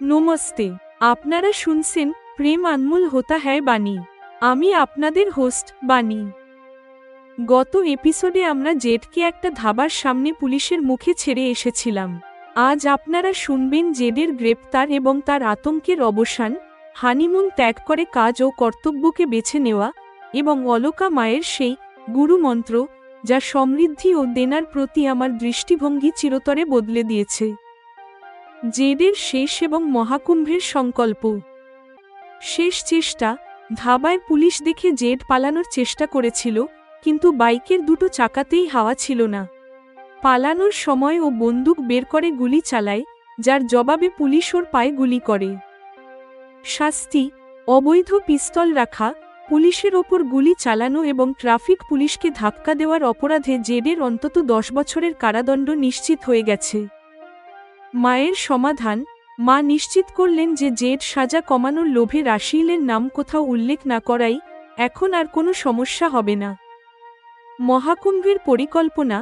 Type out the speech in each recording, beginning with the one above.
নমস্তে। আপনারা শুনছেন প্রেম আনমোল হোতা হ্যায় বাণী। আমি আপনাদের হোস্ট বাণী। গত এপিসোডে আমরা জেডকে একটা ধাবার সামনে পুলিশের মুখে ছেড়ে এসেছিলাম। আজ আপনারা শুনবেন জেডের গ্রেপ্তার এবং তার আতঙ্কের অবসান, হানিমুন ত্যাগ করে কাজ ও কর্তব্যকে বেছে নেওয়া, এবং অলকা মায়ের সেই গুরুমন্ত্র যা সমৃদ্ধি ও দেনার প্রতি আমার দৃষ্টিভঙ্গি চিরতরে বদলে দিয়েছে। জেডের শেষ এবং মহাকুম্ভের সংকল্প। শেষ চেষ্টা। ধাবায় পুলিশ দেখে জেড পালানোর চেষ্টা করেছিল, কিন্তু বাইকের দুটো চাকাতেই হাওয়া ছিল না। পালানোর সময় ও বন্দুক বের করে গুলি চালায়, যার জবাবে পুলিশ ওর পায়ে গুলি করে। শাস্তি: অবৈধ পিস্তল রাখা, পুলিশের ওপর গুলি চালানো এবং ট্রাফিক পুলিশকে ধাক্কা দেওয়ার অপরাধে জেডের অন্তত 10 বছরের কারাদণ্ড নিশ্চিত হয়ে গেছে। মায়ের সমাধান: মা নিশ্চিত করলেন যে জেড সাজা কমানোর লোভে রাশিলের নাম কোথাও উল্লেখ না করাই এখন আর কোনো সমস্যা হবে না। মহাকুম্ভের পরিকল্পনা: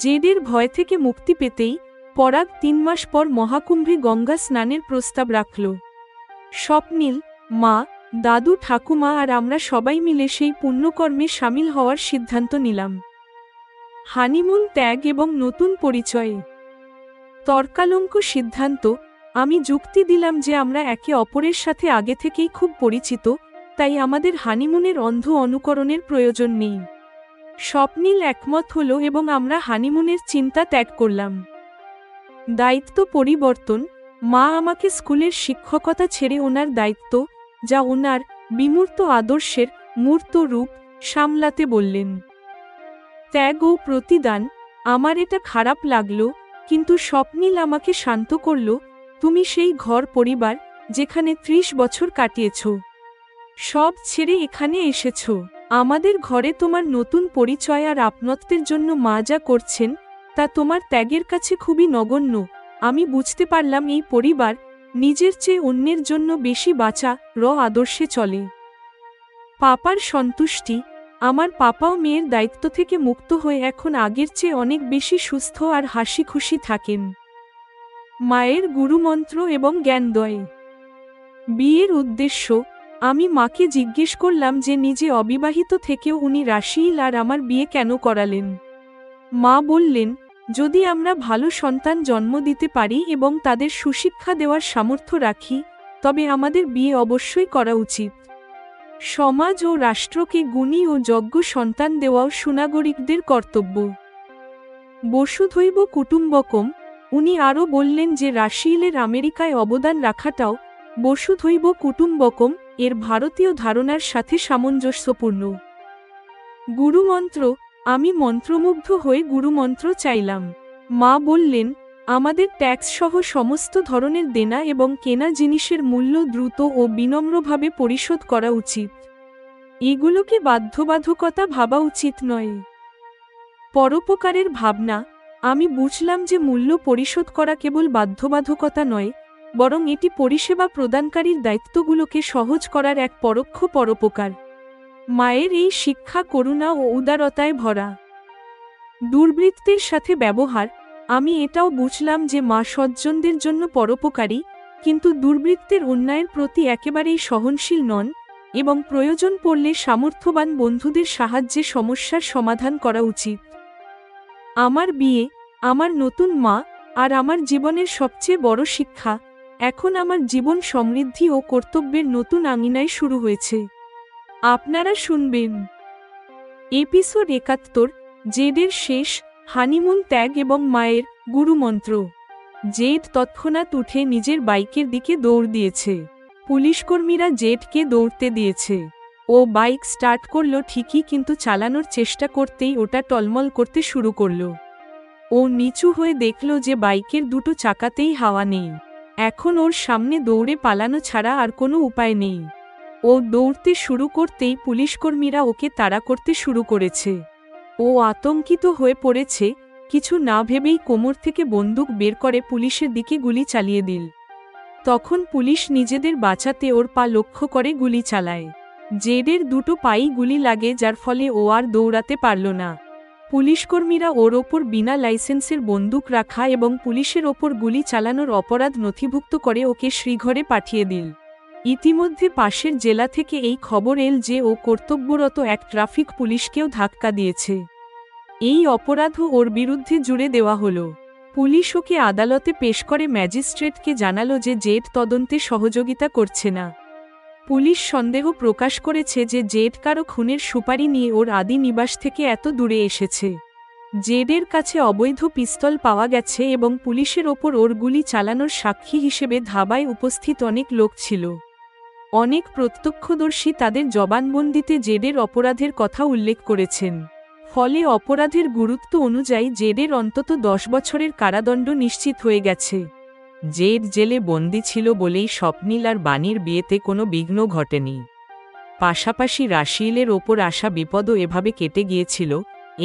জেডের ভয় থেকে মুক্তি পেতেই পরাগ 3 মাস পর মহাকুম্ভে গঙ্গা স্নানের প্রস্তাব রাখল। স্বপ্নীল, মা, দাদু ঠাকুমা আর আমরা সবাই মিলে সেই পুণ্যকর্মে সামিল হওয়ার সিদ্ধান্ত নিলাম। হানিমুন ত্যাগ এবং নতুন পরিচয়ে। তর্কালঙ্ক সিদ্ধান্ত: আমি যুক্তি দিলাম যে আমরা একে অপরের সাথে আগে থেকেই খুব পরিচিত, তাই আমাদের হানিমুনের অন্ধ অনুকরণের প্রয়োজন নেই। স্বপ্নীল একমত হল এবং আমরা হানিমুনের চিন্তা ত্যাগ করলাম। দায়িত্ব পরিবর্তন: মা আমাকে স্কুলের শিক্ষকতা ছেড়ে ওনার দায়িত্ব, যা ওনার বিমূর্ত আদর্শের মূর্ত রূপ, সামলাতে বললেন। ত্যাগ ও প্রতিদান: আমার এটা খারাপ লাগলো, কিন্তু স্বপ্নীল আমাকে শান্ত করল। তুমি সেই ঘর পরিবার যেখানে 30 বছর কাটিয়েছ, সব ছেড়ে এখানে এসেছ। আমাদের ঘরে তোমার নতুন পরিচয় আর আপনত্বের জন্য মা যা করছেন তা তোমার ত্যাগের কাছে খুবই নগণ্য। আমি বুঝতে পারলাম এই পরিবার নিজের চেয়ে অন্যের জন্য বেশি বাঁচা আদর্শে চলে। পাপার সন্তুষ্টি: আমার পাপাও মেয়ের দায়িত্ব থেকে মুক্ত হয়ে এখন আগের চেয়ে অনেক বেশি সুস্থ আর হাসি খুশি থাকেন। মায়ের গুরুমন্ত্র এবং জ্ঞানদয়ে। বিয়ের উদ্দেশ্য: আমি মাকে জিজ্ঞেস করলাম যে নিজে অবিবাহিত থেকেও উনি রাশিল আর আমার বিয়ে কেন করালেন। মা বললেন, যদি আমরা ভালো সন্তান জন্ম দিতে পারি এবং তাদের সুশিক্ষা দেওয়ার সামর্থ্য রাখি, তবে আমাদের বিয়ে অবশ্যই করা উচিত। সমাজ ও রাষ্ট্রকে গুণী ও যোগ্য সন্তান দেওয়াও সুনাগরিকদের কর্তব্য। বসুধৈব কুটুম্বকম: উনি আরও বললেন যে রাশিলের আমেরিকায় অবদান রাখাটাও বসুধৈব কুটুম্বকম এর ভারতীয় ধারণার সাথে সামঞ্জস্যপূর্ণ। গুরুমন্ত্র: আমি মন্ত্রমুগ্ধ হয়ে গুরুমন্ত্র চাইলাম। মা বললেন, আমাদের ট্যাক্স সহ সমস্ত ধরনের দেনা এবং কেনা জিনিসের মূল্য দ্রুত ও বিনম্রভাবে পরিশোধ করা উচিত। এগুলোকে বাধ্যবাধকতা ভাবা উচিত নয়। পরোপকারের ভাবনা: আমি বুঝলাম যে মূল্য পরিশোধ করা কেবল বাধ্যবাধকতা নয়, বরং এটি পরিষেবা প্রদানকারীর দায়িত্বগুলোকে সহজ করার এক পরোক্ষ পরোপকার। মায়ের এই শিক্ষা করুণা ও উদারতায় ভরা। দুর্বৃত্তের সাথে ব্যবহার: আমি এটাও বুঝলাম যে মা সজ্জনদের জন্য পরোপকারী, কিন্তু দুর্বৃত্তের অন্যায়ের প্রতি একেবারেই সহনশীল নন এবং প্রয়োজন পড়লে সামর্থ্যবান বন্ধুদের সাহায্যে সমস্যার সমাধান করা উচিত। আমার বিয়ে, আমার নতুন মা, আর আমার জীবনের সবচেয়ে বড় শিক্ষা: এখন আমার জীবন সমৃদ্ধি ও কর্তব্যের নতুন আঙিনায় শুরু হয়েছে। আপনারা শুনবেন এপিসোড 71, জেডের শেষ, হানিমুন ত্যাগ এবং মায়ের গুরুমন্ত্র। জেড তৎক্ষণাৎ উঠে নিজের বাইকের দিকে দৌড় দিয়েছে। পুলিশকর্মীরা জেডকে দৌড়তে দিয়েছে। ও বাইক স্টার্ট করল ঠিকই, কিন্তু চালানোর চেষ্টা করতেই ওটা টলমল করতে শুরু করল। ও নিচু হয়ে দেখল যে বাইকের দুটো চাকাতেই হাওয়া নেই। এখন ওর সামনে দৌড়ে পালানো ছাড়া আর কোনো উপায় নেই। ও দৌড়তে শুরু করতেই পুলিশকর্মীরা ওকে তাড়া করতে শুরু করেছে। ও আতঙ্কিত হয়ে পড়েছে, কিছু না ভেবেই কোমর থেকে বন্দুক বের করে পুলিশের দিকে গুলি চালিয়ে দিল। তখন পুলিশ নিজেদের বাঁচাতে ওর পা লক্ষ্য করে গুলি চালায়। জেডের দুটো পায়েই গুলি লাগে, যার ফলে ও আর দৌড়াতে পারল না। পুলিশকর্মীরা ওর ওপর বিনা লাইসেন্সের বন্দুক রাখা এবং পুলিশের ওপর গুলি চালানোর অপরাধ নথিভুক্ত করে ওকে শ্রীঘরে পাঠিয়ে দিল। ইতিমধ্যে পাশের জেলা থেকে এই খবর এল যে ও কর্তব্যরত এক ট্রাফিক পুলিশকেও ধাক্কা দিয়েছে। এই অপরাধও ওর বিরুদ্ধে জুড়ে দেওয়া হলো। পুলিশ ওকে আদালতে পেশ করে ম্যাজিস্ট্রেটকে জানালো যে জেড তদন্তে সহযোগিতা করছে না। পুলিশ সন্দেহ প্রকাশ করেছে যে জেড কারো খুনের সুপারি নিয়ে ওর আদি নিবাস থেকে এত দূরে এসেছে। জেডের কাছে অবৈধ পিস্তল পাওয়া গেছে এবং পুলিশের ওপর ওর গুলি চালানোর সাক্ষী হিসেবে ধাবায় উপস্থিত অনেক লোক ছিল। অনেক প্রত্যক্ষদর্শী তাদের জবানবন্দিতে জেডের অপরাধের কথা উল্লেখ করেছেন। ফলে অপরাধের গুরুত্ব অনুযায়ী জেডের অন্তত 10 বছরের কারাদণ্ড নিশ্চিত হয়ে গেছে। জেড জেলে বন্দী ছিল বলেই স্বপ্নিল আর বাণীর বিয়েতে কোনো বিঘ্ন ঘটেনি। পাশাপাশি রাশিলের ওপর আসা বিপদও এভাবে কেটে গিয়েছিল,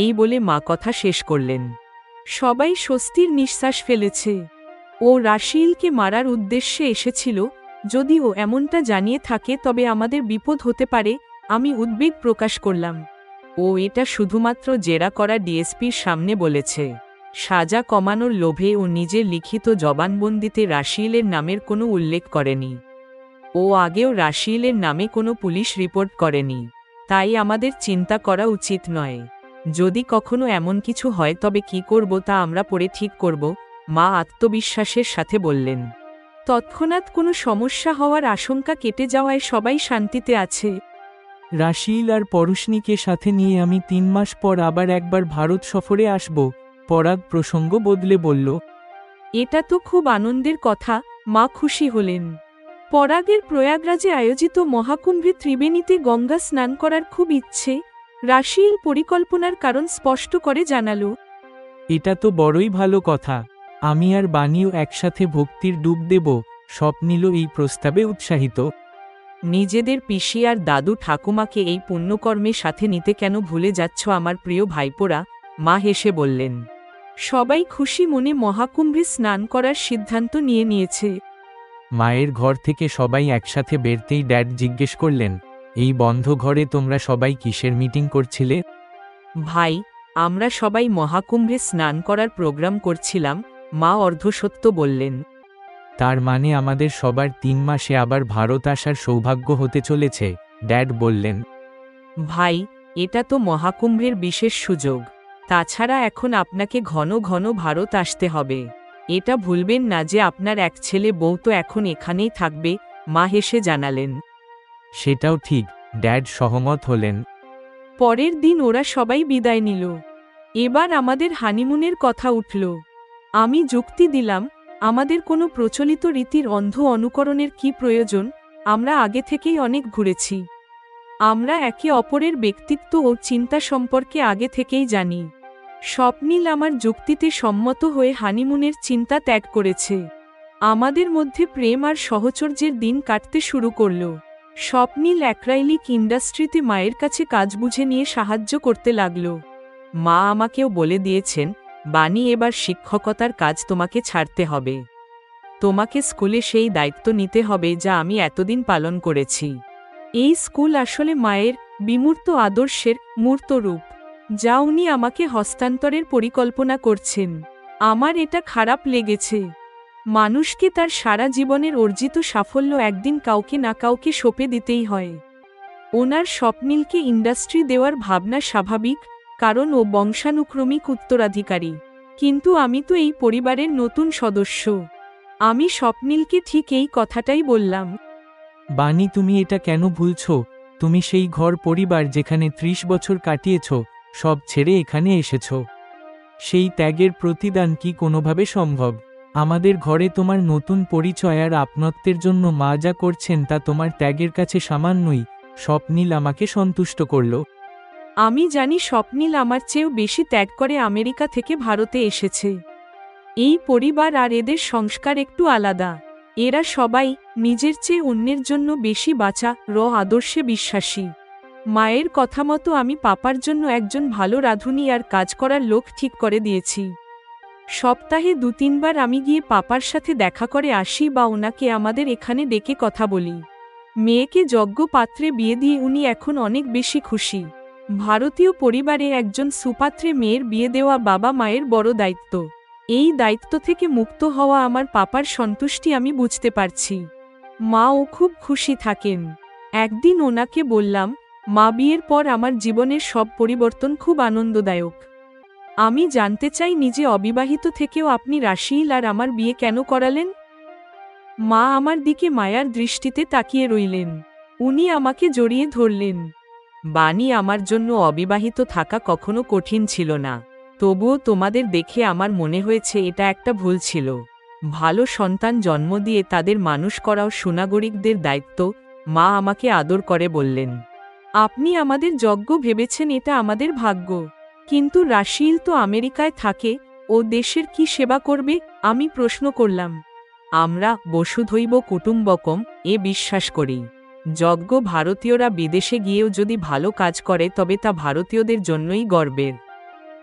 এই বলে মা কথা শেষ করলেন। সবাই স্বস্তির নিঃশ্বাস ফেলেছে। ও রাশিলকে মারার উদ্দেশ্যে এসেছিল, যদি ও এমনটা জানিয়ে থাকে তবে আমাদের বিপদ হতে পারে, আমি উদ্বেগ প্রকাশ করলাম। ও এটা শুধুমাত্র জেরা করা ডিএসপির সামনে বলেছে। সাজা কমানোর লোভে ও নিজের লিখিত জবানবন্দিতে রাশিলের নামের কোনো উল্লেখ করেনি। ও আগেও রাশিলের নামে কোনো পুলিশ রিপোর্ট করেনি। তাই আমাদের চিন্তা করা উচিত নয়। যদি কখনো এমন কিছু হয় তবে কি করব তা আমরা পরে ঠিক করব, মা আত্মবিশ্বাসের সাথে বললেন। তৎক্ষণাৎ কোনো সমস্যা হওয়ার আশঙ্কা কেটে যাওয়ায় সবাই শান্তিতে আছে। রাশিল আর পরশনিকে সাথে নিয়ে আমি 3 মাস পর আবার একবার ভারত সফরে আসব, পরাগ প্রসঙ্গ বদলে বলল। এটা তো খুব আনন্দের কথা, মা খুশি হলেন। পরাগের প্রয়াগরাজে আয়োজিত মহাকুম্ভে ত্রিবেণীতে গঙ্গা স্নান করার খুব ইচ্ছে। রাশিল পরিকল্পনার কারণ স্পষ্ট করে জানালো। এটা তো বড়ই ভালো কথা। আমি আর বাণীও একসাথে ভক্তির ডুব দেব। স্বপ্নিল এই প্রস্তাবে উৎসাহিত। নিজেদের পিসি আর দাদু ঠাকুমাকে এই পুণ্যকর্মে সাথে নিতে কেন ভুলে যাচ্ছ আমার প্রিয় ভাইপোরা, মা হেসে বললেন। সবাই খুশি মনে মহাকুম্ভে স্নান করার সিদ্ধান্ত নিয়েছে। মায়ের ঘর থেকে সবাই একসাথে বেরতেই ড্যাড জিজ্ঞেস করলেন, এই বন্ধ ঘরে তোমরা সবাই কিসের মিটিং করছিলে? ভাই, আমরা সবাই মহাকুম্ভে স্নান করার প্রোগ্রাম করছিলাম, মা অর্ধসত্য বললেন। তার মানে আমাদের সবার 3 মাসে আবার ভারত আসার সৌভাগ্য হতে চলেছে, ড্যাড বললেন। ভাই, এটা তো মহাকুম্ভের বিশেষ সুযোগ। তাছাড়া এখন আপনাকে ঘন ঘন ভারত আসতে হবে। এটা ভুলবেন না যে আপনার এক ছেলে বউ তো এখন এখানেই থাকবে, মা হেসে জানালেন। সেটাও ঠিক, ড্যাড সহমত হলেন। পরের দিন ওরা সবাই বিদায় নিল। এবার আমাদের হানিমুনের কথা উঠল। আমি যুক্তি দিলাম, আমাদের কোনো প্রচলিত রীতির অন্ধ অনুকরণের কি প্রয়োজন, আমরা আগে থেকেই অনেক ঘুরেছি। আমরা একে অপরের ব্যক্তিত্ব ও চিন্তা সম্পর্কে আগে থেকেই জানি। স্বপ্নিল আমার যুক্তিতে সম্মত হয়ে হানিমুনের চিন্তা ত্যাগ করেছে। আমাদের মধ্যে প্রেম আর সহচর্যের দিন কাটতে শুরু করল। স্বপ্নিল অ্যাক্রাইলিক ইন্ডাস্ট্রিতে মায়ের কাছে কাজ বুঝে নিয়ে সাহায্য করতে লাগল। মা আমাকেও বলে দিয়েছেন, বাণী এবার শিক্ষকতার কাজ তোমাকে ছাড়তে হবে। তোমাকে স্কুলে সেই দায়িত্ব নিতে হবে যা আমি এতদিন পালন করেছি। এই স্কুল আসলে মায়ের বিমূর্ত আদর্শের মূর্ত রূপ, যা উনি আমাকে হস্তান্তরের পরিকল্পনা করছেন। আমার এটা খারাপ লেগেছে। মানুষকে তার সারা জীবনের অর্জিত সাফল্য একদিন কাউকে না কাউকে সঁপে দিতেই হয়। ওনার স্বপ্নিলকে ইন্ডাস্ট্রি দেওয়ার ভাবনা স্বাভাবিক, কারণ ও বংশানুক্রমিক উত্তরাধিকারী। কিন্তু আমি তো এই পরিবারের নতুন সদস্য। আমি স্বপ্নিলকে ঠিক এই কথাটাই বললাম। বাণী, তুমি এটা কেন ভুলছ? তুমি সেই ঘর পরিবার যেখানে 30 বছর কাটিয়েছ, সব ছেড়ে এখানে এসেছ। সেই ত্যাগের প্রতিদান কি কোনোভাবে সম্ভব? আমাদের ঘরে তোমার নতুন পরিচয় আর আপনত্বের জন্য মা যা করছেন তা তোমার ত্যাগের কাছে সামান্যই। স্বপ্নিল আমাকে সন্তুষ্ট করল। আমি জানি স্বপ্নিল আমার চেয়েও বেশি ত্যাগ করে আমেরিকা থেকে ভারতে এসেছে। এই পরিবার আর এদের সংস্কার একটু আলাদা। এরা সবাই নিজের চেয়ে অন্যের জন্য বেশি বাঁচা আদর্শে বিশ্বাসী। মায়ের কথা মতো আমি পাপার জন্য একজন ভালো রাঁধুনি আর কাজ করার লোক ঠিক করে দিয়েছি। সপ্তাহে 2-3 বার আমি গিয়ে পাপার সাথে দেখা করে আসি বা ওনাকে আমাদের এখানে ডেকে কথা বলি। মেয়েকে যোগ্য পাত্রে বিয়ে দিয়ে উনি এখন অনেক বেশি খুশি। ভারতীয় পরিবারে একজন সুপাত্রে মেয়ের বিয়ে দেওয়া বাবা মায়ের বড় দায়িত্ব। এই দায়িত্ব থেকে মুক্ত হওয়া আমার পাপার সন্তুষ্টি আমি বুঝতে পারছি। মাও খুব খুশি থাকেন। একদিন ওনাকে বললাম, মা, বিয়ের পর আমার জীবনের সব পরিবর্তন খুব আনন্দদায়ক। আমি জানতে চাই, নিজে অবিবাহিত থেকেও আপনি রাশিল আর আমার বিয়ে কেন করালেন? মা আমার দিকে মায়ার দৃষ্টিতে তাকিয়ে রইলেন। উনি আমাকে জড়িয়ে ধরলেন। বাণী, আমার জন্য অবিবাহিত থাকা কখনো কঠিন ছিল না। তবুও তোমাদের দেখে আমার মনে হয়েছে এটা একটা ভুল ছিল। ভালো সন্তান জন্ম দিয়ে তাদের মানুষ করাও সুনাগরিকদের দায়িত্ব। মা আমাকে আদর করে বললেন, আপনি আমাদের যোগ্য ভেবেছেন, এটা আমাদের ভাগ্য। কিন্তু রাশিল তো আমেরিকায় থাকে, ও দেশের কি সেবা করবে? আমি প্রশ্ন করলাম। আমরা বসুধৈব কুটুম্বকম এ বিশ্বাস করি। যোগ্য ভারতীয়রা বিদেশে গিয়েও যদি ভালো কাজ করে তবে তা ভারতীয়দের জন্যই গর্বের।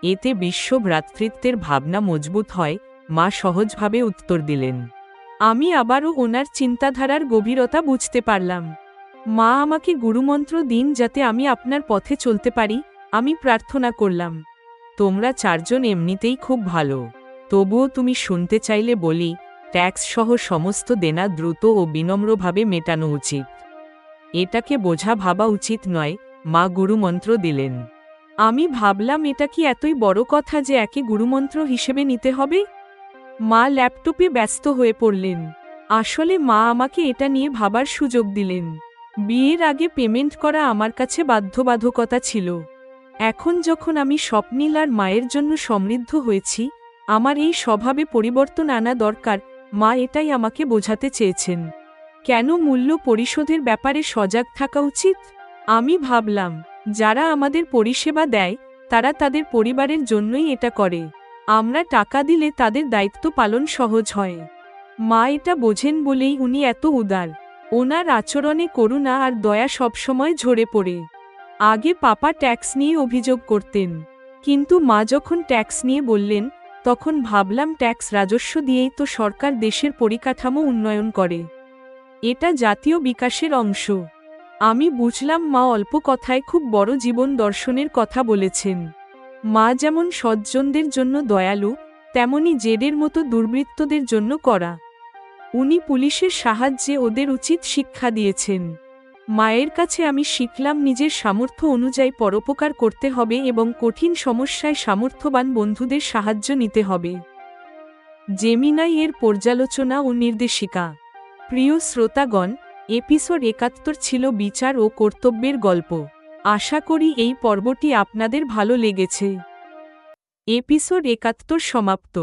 এতে বিশ্ব ভ্রাতৃত্বের ভাবনা মজবুত হয়। মা সহজভাবে উত্তর দিলেন। আমি আবারও ওনার চিন্তাধারার গভীরতা বুঝতে পারলাম। মা আমাকে গুরুমন্ত্র দিন যাতে আমি আপনার পথে চলতে পারি। আমি প্রার্থনা করলাম, তোমরা চারজন এমনিতেই খুব ভালো, তবুও তুমি শুনতে চাইলে বলি, ট্যাক্স সহ সমস্ত দেনা দ্রুত ও বিনম্রভাবে মেটানো উচিত। এটাকে বোঝা ভাবা উচিত নয়। মা গুরুমন্ত্র দিলেন। আমি ভাবলাম, এটা কি এতই বড় কথা যে একে গুরুমন্ত্র হিসেবে নিতে হবে? মা ল্যাপটপে ব্যস্ত হয়ে পড়লেন। আসলে মা আমাকে এটা নিয়ে ভাবার সুযোগ দিলেন। বিয়ের আগে পেমেন্ট করা আমার কাছে বাধ্যবাধকতা ছিল। এখন যখন আমি স্বপ্নিল আর মায়ের জন্য সমৃদ্ধ হয়েছি, আমার এই স্বভাবে পরিবর্তন আনা দরকার। মা এটাই আমাকে বোঝাতে চেয়েছেন। কেন মূল্য পরিশোধের ব্যাপারে সজাগ থাকা উচিত? আমি ভাবলাম, যারা আমাদের পরিষেবা দেয় তারা তাদের পরিবারের জন্যই এটা করে। আমরা টাকা দিলে তাদের দায়িত্ব পালন সহজ হয়। মা এটা বোঝেন বলেই উনি এত উদার। ওনার আচরণে করুণা আর দয়া সবসময় ঝরে পড়ে। আগে পাপা ট্যাক্স নিয়ে অভিযোগ করতেন, কিন্তু মা যখন ট্যাক্স নিয়ে বললেন, তখন ভাবলাম, ট্যাক্স রাজস্ব দিয়েই তো সরকার দেশের পরিকাঠামো উন্নয়ন করে। এটা জাতীয় বিকাশের অংশ। আমি বুঝলাম মা অল্প কথায় খুব বড় জীবন দর্শনের কথা বলেছেন। মা যেমন সজ্জনদের জন্য দয়ালু, তেমনি জেডের মতো দুর্বৃত্তদের জন্য কড়া। উনি পুলিশের সাহায্যে ওদের উচিত শিক্ষা দিয়েছেন। মায়ের কাছে আমি শিখলাম, নিজের সামর্থ্য অনুযায়ী পরোপকার করতে হবে এবং কঠিন সমস্যায় সামর্থ্যবান বন্ধুদের সাহায্য নিতে হবে। জেমিনাই এর পর্যালোচনা ও নির্দেশিকা। প্রিয় শ্রোতাগণ, এপিসোড ৭১ ছিল বিচার ও কর্তব্যের গল্প। আশা করি এই পর্বটি আপনাদের ভালো লেগেছে। এপিসোড ৭১ সমাপ্ত।